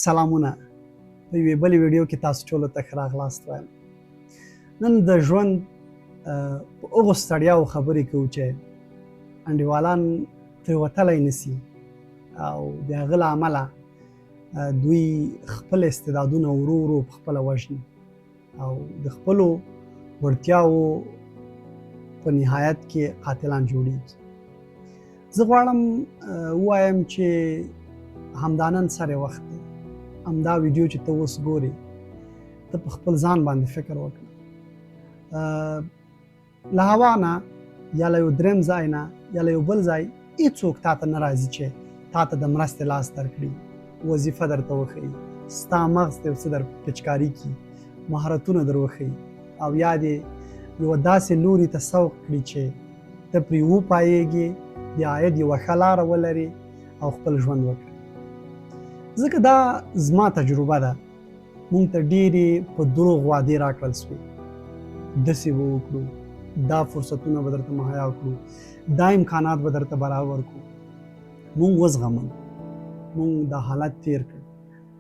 سلامونه په یوې بلې ویډیو کې تاسو ټولو ته ښه راغلاست وایم. نن د ژوند په هغو ستړیاوو خبرې کوو چې انډیوالان ترې وتلی نسي او د هغه له امله دوی خپل استعدادونه ورو ورو په خپله وژني او د خپلو وړتیاوو په نهایت کې قاتلان جوړیږي. زه غواړم ووایم چې همدا نن سره وخت دی، همدا ویډیو چې ته اوس ګورې ته په خپل ځان باندې فکر وکړه. له هوا نه یا له یو درېیم ځای نه یا له یو بل ځای هېڅوک تا ته نه راځي چې تا ته د مرستې لاس درکړي، وظیفه درته وښیي، ستا مغز ته یو څه در پچکاري کړي، مهارتونه در وښیي او یا دې یوه داسې لوري ته سوق کړي چې ته پرې وپایېږې، د عاید یوه ښه لاره ولرې او خپل ژوند وکړې. ځکه دا زما تجربه ده. مونږ ته ډېرې په دروغ وعدې راکړل سوې، داسې به وکړو، دا فرصتونه به درته مهیا کړو، دا امکانات به درته برابر کړو. مونږ وزغمل، مونږ دا حالت تیر کړ،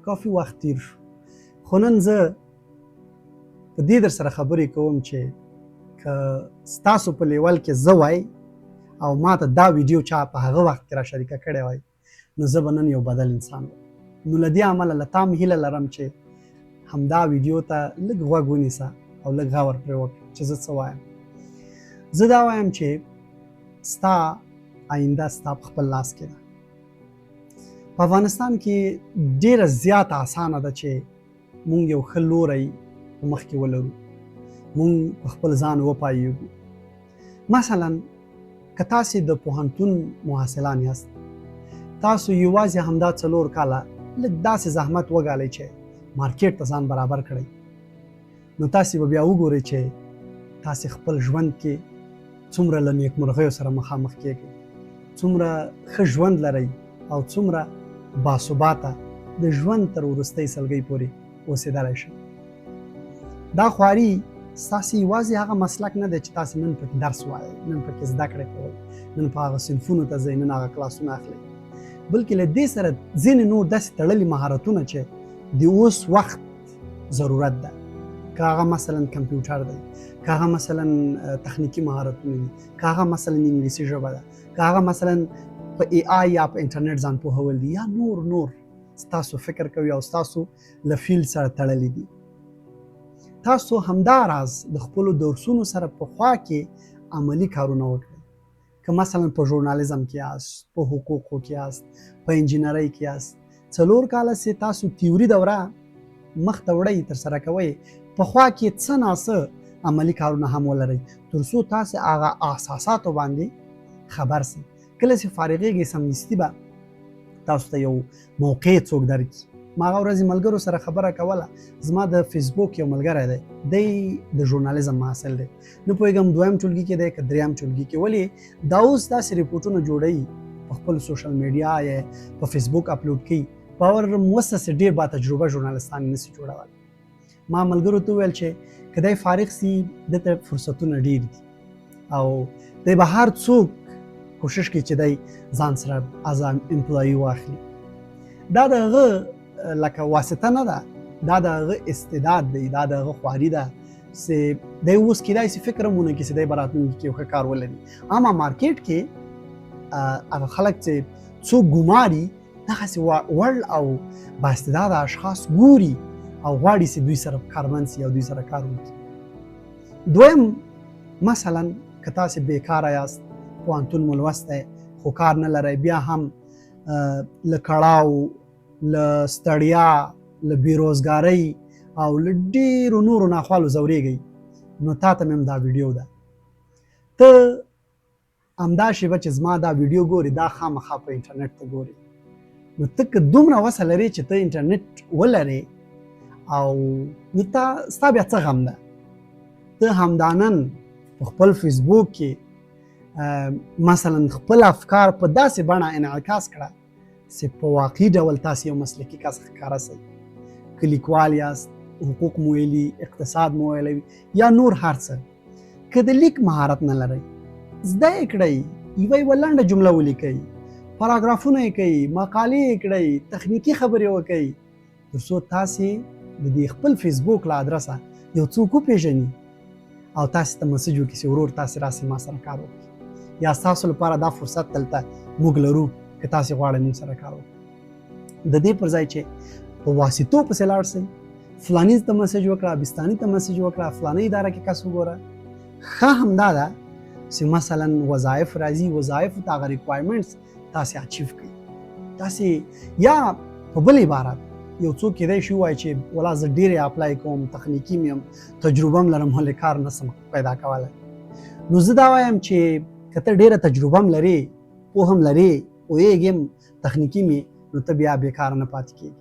کافي وخت تیر شو. خو نن زه په دې در سره خبرې کوم چې که ستاسو په لیول کې زه وای او ما ته دا ویډیو چا په هغه وخت کې را شریکه کړې وای نو زه به نن یو بدل انسان وم. نو له دې امله له تا م هیله لرم چې همدا ویډیو ته لږ غوږ ونیسه او لږ غور پرې وکړه چې زه څه وایم. زه دا وایم چې ستا آینده ستا په خپل لاس کې ده. په افغانستان کې ډېره زیاته اسانه ده چې مونږ یو ښه لوری په مخ کې ولرو، مونږ په خپل ځان وپایېږو. مثلا که تاسې د پوهنتون محصلان یاست، تاسو یوازې همدا 4 کاله لږ داسې زحمت وګالئ چې مارکیټ ته ځان برابر کړئ، نو تاسې به بیا وګورئ چې تاسې خپل ژوند کې څومره له نیکمرغیو سره مخامخ کیږئ، څومره ښه ژوند لرئ او څومره باثباته د ژوند تر وروستۍ سلګۍ پورې اوسېدلی شئ. دا خواري ستاسې یوازې هغه مسلک نه دی چې تاسې نن پکې درس وایئ، نن پکې زده کړې کوئ، نن په هغه صنفونو ته ځئ، نن هغه کلاسونه اخلئ، بلکې له دې سره ځینې نور داسې تړلي مهارتونه چې د اوس وخت ضرورت ده. که هغه مثلا کمپیوټر دی، که هغه مثلا تخنیکي مهارتونه دي، که هغه مثلا انګلیسي ژبه ده، که هغه مثلا په ای آی یا په انټرنیټ ځان پوهول دي، یا نور ستاسو فکر کوي او ستاسو له فیلډ سره تړلي دي. تاسو همداراز د خپلو درسونو سره په خوا کې عملي کارونه وکړئ. که مثلا په ژورنالیزم کې یاست، په حقوقو کې یاست، په انجینرۍ کې یاست، 4 کاله سې تاسو تیوري دوره مخ ته وړئ، ترسره کوئ، په خوا کې څه ناڅه عملي کارونه هم ولرئ تر څو تاسې هغه اساساتو باندې خبر سئ. کله چې فارغېږئ سمدستي به تاسو ته یو موقع څوک درکړي. ما هغه ورځې ملګرو سره خبره کوله، زما د فیسبوک یو ملګری دی، دی د ژورنالیزم محصل دی، نه پوهېږم 2م ټولګي کې دی که 3م ټولګي کې، ولې دا اوس داسې ریپورټونه جوړوي په خپل سوشل میډیا یا په فیسبوک اپلوډ کوي. باور موسسې ډېر با تجربه ژورنالستان نسي جوړولی. ما ملګرو ته وویل چې که دی فارغ سي دته فرصتونه ډېر دي او دی به هر څوک کوشش کوي چې دی ځان سره از امپلایي واخلي. دا د هغه لکه واسطه نه ده، دا د هغه استعداد دی، دا د هغه خواري ده چې دی اوس کیدای شي فکر هم ونه کړي چې دی به راتلونکي کې یو ښه کار ولري. عامه مارکیټ کې هغه خلک چې څوک ګماري دغسې وړ او بااستعداده اشخاص ګوري او غواړي چې دوی سره کارمند سي او دوی سره کار وکړي. دویم مثلا که تاسې بیکاره یاست، پوهنتون مو لوستی خو کار نه لرئ، بیا هم له کړاو، له ستړیا، له بېروزګارۍ او له ډېرو نورو ناخوالو ځورېږئ، نو تا ته مې هم دا ویډیو ده. ته همدا شېبه چې زما دا ویډیو ګورې، دا خامخا په انټرنیټ ته ګورې، نو ته که دومره وسه لرې چې ته انټرنیټ ولرې او نو ستا بیا څه غم ده. ته همدا نن په خپل فیسبوک کې مثلا خپل افکار په داسې بڼه انعکاس کړه چې په واقعي ډول تاسې یو مسلکي کس ښکاره سئ. که لیکوال یاست، حقوق مو ویلي، اقتصاد مو ویلی یا نور هر څه. که د لیک مهارت نه لرئ، زده یې کړئ، یوه لنډه جمله ولیکئ، پاراګرافونه یې کوي، مقالې یې کړئ، تخنیکي خبرې وکړئ، تر څو تاسې د دې خپل فیسبوک له ادرسه یو څوک وپېژني او تاسې ته مسج وکړي چې ورور تاسې راسئ ما سره کار وکړي یا ستاسو لپاره دا فرصت دلته موږ لرو که تاسې غواړئ موږ سره کار وکړو د دې پر ځای چې په واسطو پسې لاړ شئ فلاني ته مسج وکړه بستاني ته مسج وکړه فلاني اداره کې کس وګوره ښه همدا ده چې مثلا وظایف راځي وظایفو ته هغه ریکوایرمنټس تاسې اچیو کړئ تاسې یا په بل عبارت یو څوک کېدای شي ووایي چې ولا زه ډېرې اپلای کوم تخنیکي م یم تجربه م لرم ولې کار نسم پیدا کولی نو زه دا وایم چې که ته ډېره تجربه م لرې پوهه م لرې پوهېږې م تخنیکي مې نو ته بیا بېکاره نه پاتې کېږي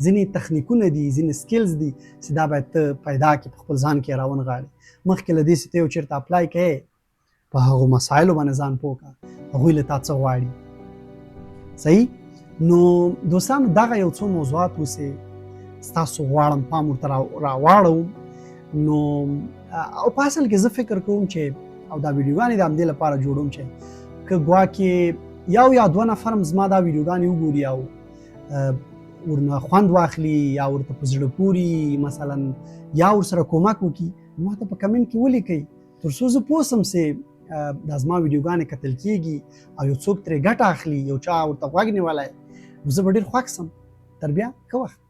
ځینې تخنیکونه دي ځینې سکلز دي چې دا باید ته پیدا کړې په خپل ځان کې راونغاړې مخکې له دې چې ته یو چېرته اپلای کوې په هغو مسایلو باندې ځان پوه کړه هغوی له تا څه غواړي صحیح نو دوستانو دغه یو څو موضوعات اوسې ستاسو غواړم پام ورته راواړوم نو او په اصل کې زه فکر کوم چې او دا ویډیوګانې د همدې لپاره جوړوم چې که ګواکې یو یا دوه نفر هم زما دا ویډیوګانې وګوري او ورنه خوند واخلي یا ورته په زړه پوري مثلا یا ورسره کومک وکړي ما ته په کمنټ کې ولیکئ تر څو زه پوه سم چې دا زما ویډیوګانې کتل کېږي او یو څوک ترې ګټه اخلي یو چا ورته غوږ نیولی نو زه به ډېر خوښ سم تر بیا ښه وخت